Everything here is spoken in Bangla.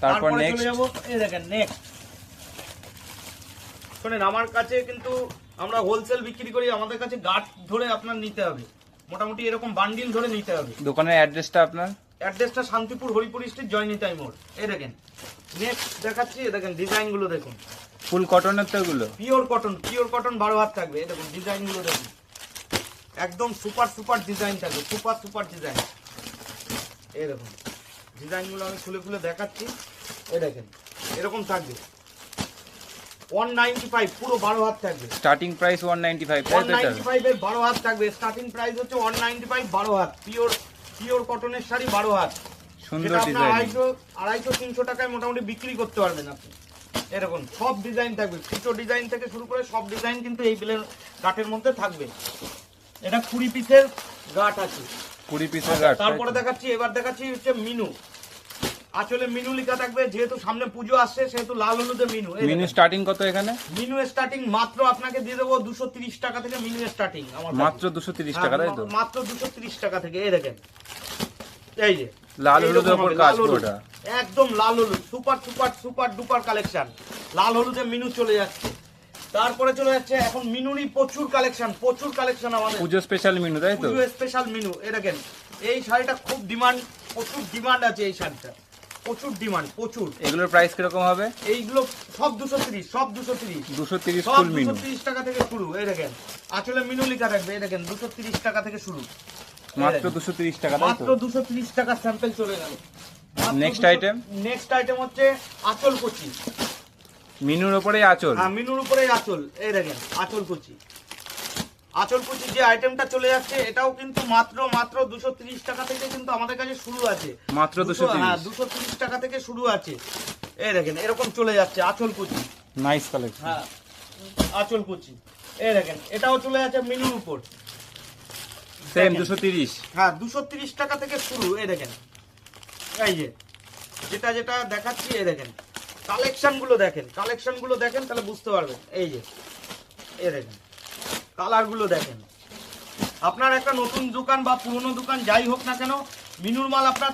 তারপর নেক্সট চলে যাবো এই দেখেন নেক্সট। শোনেন, আমার কাছে কিন্তু আমরা হোলসেল বিক্রি করি, আমাদের কাছে গাঁট ধরে আপনার নিতে হবে, মোটামুটি এরকম বান্ডিল ধরে নিতে হবে। দোকানের অ্যাড্রেসটা আপনার? অ্যাড্রেসটা শান্তিপুর হরিপুর স্ট্রিট, জয়নিতাই মোড়। এই দেখেন নেক্সট দেখাচ্ছি, এই দেখেন ডিজাইন গুলো দেখুন, ফুল কটনের তো এগুলো? পিওর কটন, পিওর কটন 12 হাত থাকবে। এই দেখুন ডিজাইন গুলো দেখুন, একদম সুপার সুপার ডিজাইন থাকবে, সুপার সুপার ডিজাইন। এই দেখুন ডিজাইন গুলো আমি খুলে খুলে দেখাচ্ছি। এই দেখেন এরকম থাকবে, 195 পুরো 12 হাত থাকবে। স্টার্টিং প্রাইস 195, তাই তো? 195 এর 12 হাত থাকবে, স্টার্টিং প্রাইস হচ্ছে 195 12 হাত, পিওর পিওর কটনের শাড়ি 12 হাত। সুন্দর যেটা আপনার ডিজাইন। 250-300 টাকায় মোটামুটি বিক্রি করতে পারবেন আপনি। এরকম সব ডিজাইন থাকবে, ছোট ডিজাইন থেকে শুরু করে সব ডিজাইন কিন্তু এই প্লেন গাঁটের মধ্যে থাকবে। এটা 20 পিসের গাঁট আছে, 20 পিসের গাঁট। তারপরে দেখাচ্ছি, এবার দেখাচ্ছি হচ্ছে মিনু। আসলে মিনু লেখা থাকবে, যেহেতু সামনে পুজো আসছে সেহেতু লাল হলুদে মিনু। মিনু স্টার্টিং কত এখানে? মিনু স্টার্টিং মাত্র আপনাকে দিয়ে দেবো 230 টাকা থেকে। মিনু স্টার্টিং আমার মাত্র 230 টাকা, তাই তো? মাত্র 230 টাকা থেকে। এই দেখেন, এই যে লাল হলুদের উপর কাজ পুরোটা, একদম লাল হলুদ, super super super duper collection. লাল হলুদে মিনু চলে যাচ্ছে, তারপরে চলে যাচ্ছে এখন মিনুরই প্রচুর কালেকশন, প্রচুর কালেকশন আমাদের পুজো স্পেশাল মিনু, তাই তো? পুজো স্পেশাল মিনু। এই দেখেন এই শাড়িটা খুব ডিমান্ড, প্রচুর ডিমান্ড আছে এই শাড়িটা, প্রচুর ডিমান্ড প্রচুর। এগুলোর প্রাইস কিরকম হবে? এইগুলো সব 230, সব 230, 230 সব ফুল মিনু, 230 টাকা থেকে শুরু। এই দেখেন আসলে মিনু লেখা থাকবে, এই দেখেন 230 টাকা থেকে শুরু, মাত্র 230 টাকা, তাই তো? মাত্র 230 টাকা স্যাম্পল চলে গেল। Next item? নেক্সট আইটেম হচ্ছে আঁচল কুচি। মিনুর উপরেই আঁচল? হ্যাঁ, মিনুর উপরে আঁচল। এই দেখেন আঁচল কুচি, আঁচল কুচি যে আইটেমটা চলে যাচ্ছে এটাও কিন্তু মাত্র মাত্র 230 টাকা থেকে কিন্তু আমাদের কাছে শুরু আছে, মাত্র 230? হ্যাঁ 230 টাকা থেকে শুরু আছে। এই দেখেন এরকম চলে যাচ্ছে আঁচল কুচি, নাইস কালেকশন। হ্যাঁ আঁচল কুচি। এই দেখেন এটাও চলে যাচ্ছে মিনুর উপর, সেম 230? হ্যাঁ 230 টাকা থেকে শুরু। এই দেখেন এই যে যেটা যেটা দেখাচ্ছি, এই দেখেন কালেকশন গুলো দেখেন, কালেকশন গুলো দেখেন তাহলে বুঝতে পারবেন। এই যে এই দেখেন কালার গুলো দেখেন। আপনার একটা নতুন দোকান বা পুরনো দোকান যাই হোক না কেন, মিনুর মাল আপনার